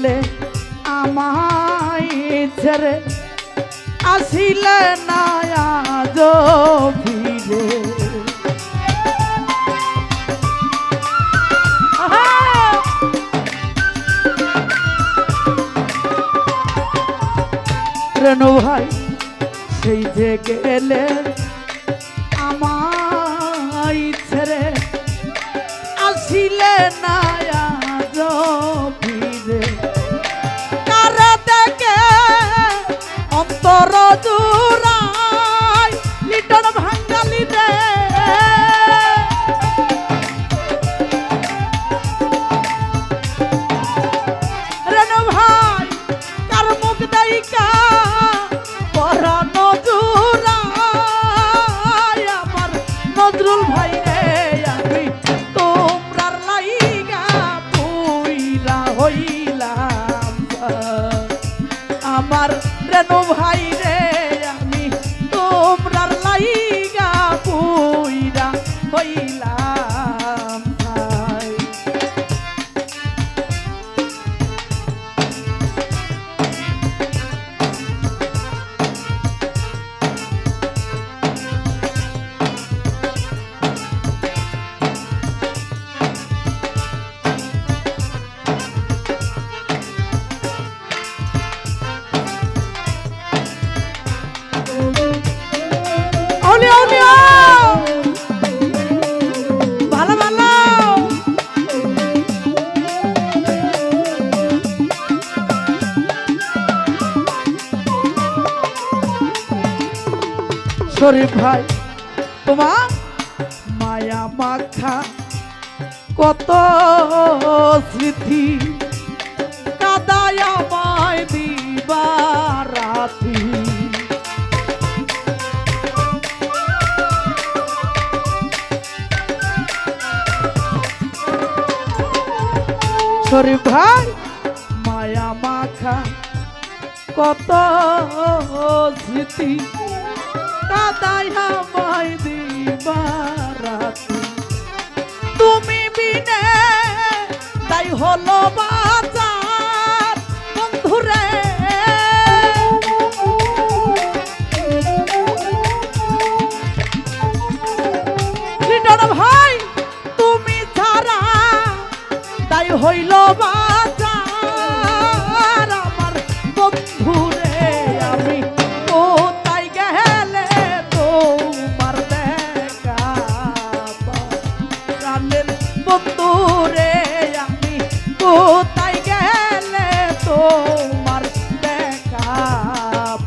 গেলে আমায় ছেড়ে আসিলে না আজ ফিরে। রেণু ভাই সেই যে গেলে আমায় ছেড়ে আসিলে না আজ ফিরে। কারে দেখে অন্তর জুড়াই লিটন ভাঙ্গালি রে। রেণু ভাই কার মুখ দেইকা পরাণ জুড়াই আমার নজরুল ভাই রে। আমি তোমরার লাইগা পুইরা হইলাম আমার রেণু ভাই রে। আমি তোমরার লাইগা পুইরা হইলাম ভাই। ভালো ভালো শরীফ ভাই তোমার মায়া মাখা কত স্মৃতি কাদায় আমায় দিবারাতি। শরীফ ভাই মায়া মাখা কত স্মৃতি কাদায় আমায় দিবারাতি। তুমি বিনে তাই হলো বাজার বন্ধুরে। লিটন ভাই তুমি ছাড়া তাই হইল বাজার আমার বন্ধুরে। আমি কোথায় গেলে তোমার দেখা প্রাণের বন্ধুরে। আমি কোথায় গেলে তোমার দেখা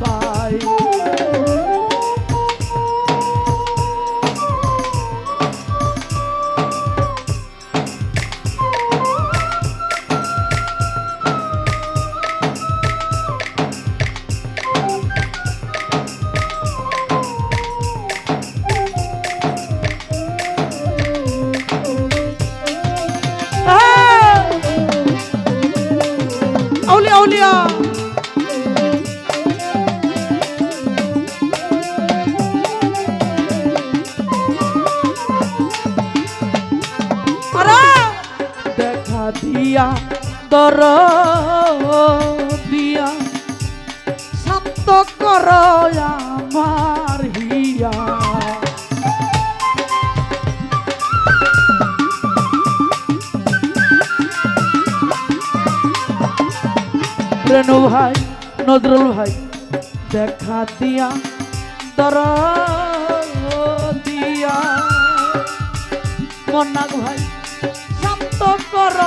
পাই। আউলিয়া আউলিয়া দেখা দিয়া দর দিয়া শান্ত কর আমার হিয়া। রেণু ভাই নজরুল ভাই দেখা দিয়া দর দিয়া মন্নাক ভাই শান্ত কর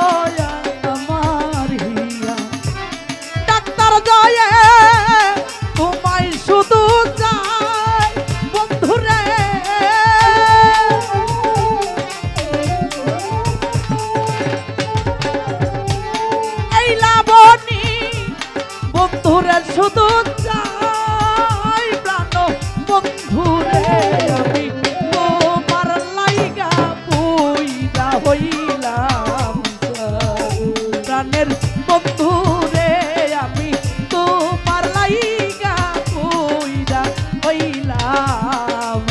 আমার হিয়া। ডাক্তার জয়ে তোমায় শুধু চাই বন্ধুরে। এই লাবণী বন্ধুরে শুধু চাই প্রাণ বন্ধুরে। আমি তোমার লাইগা পুইরা হইলাম প্রাণের বন্ধুরে। আমি তোমার লাইগা পুইরা হইলাম।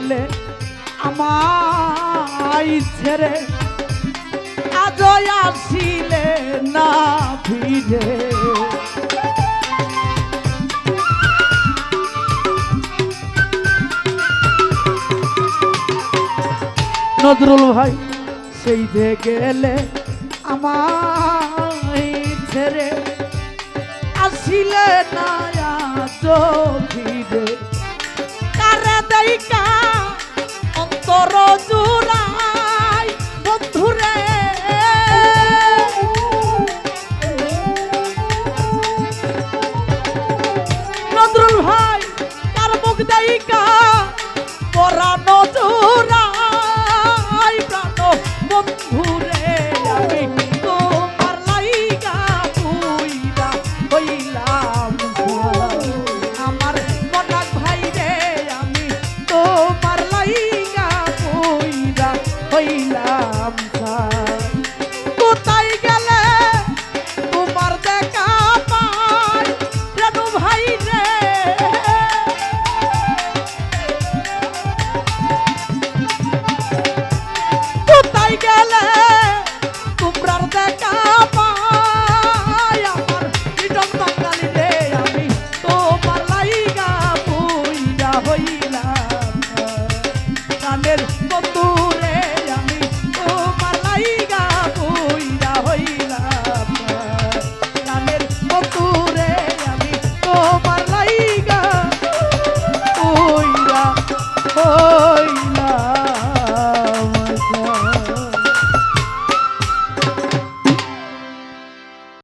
গেলে আমায় ছেড়ে আজ আসিলে না ফিরে। নজরুল ভাই সেই যে গেলে আমায় ছেড়ে আসিলে না আজ ফিরে। কারে দেই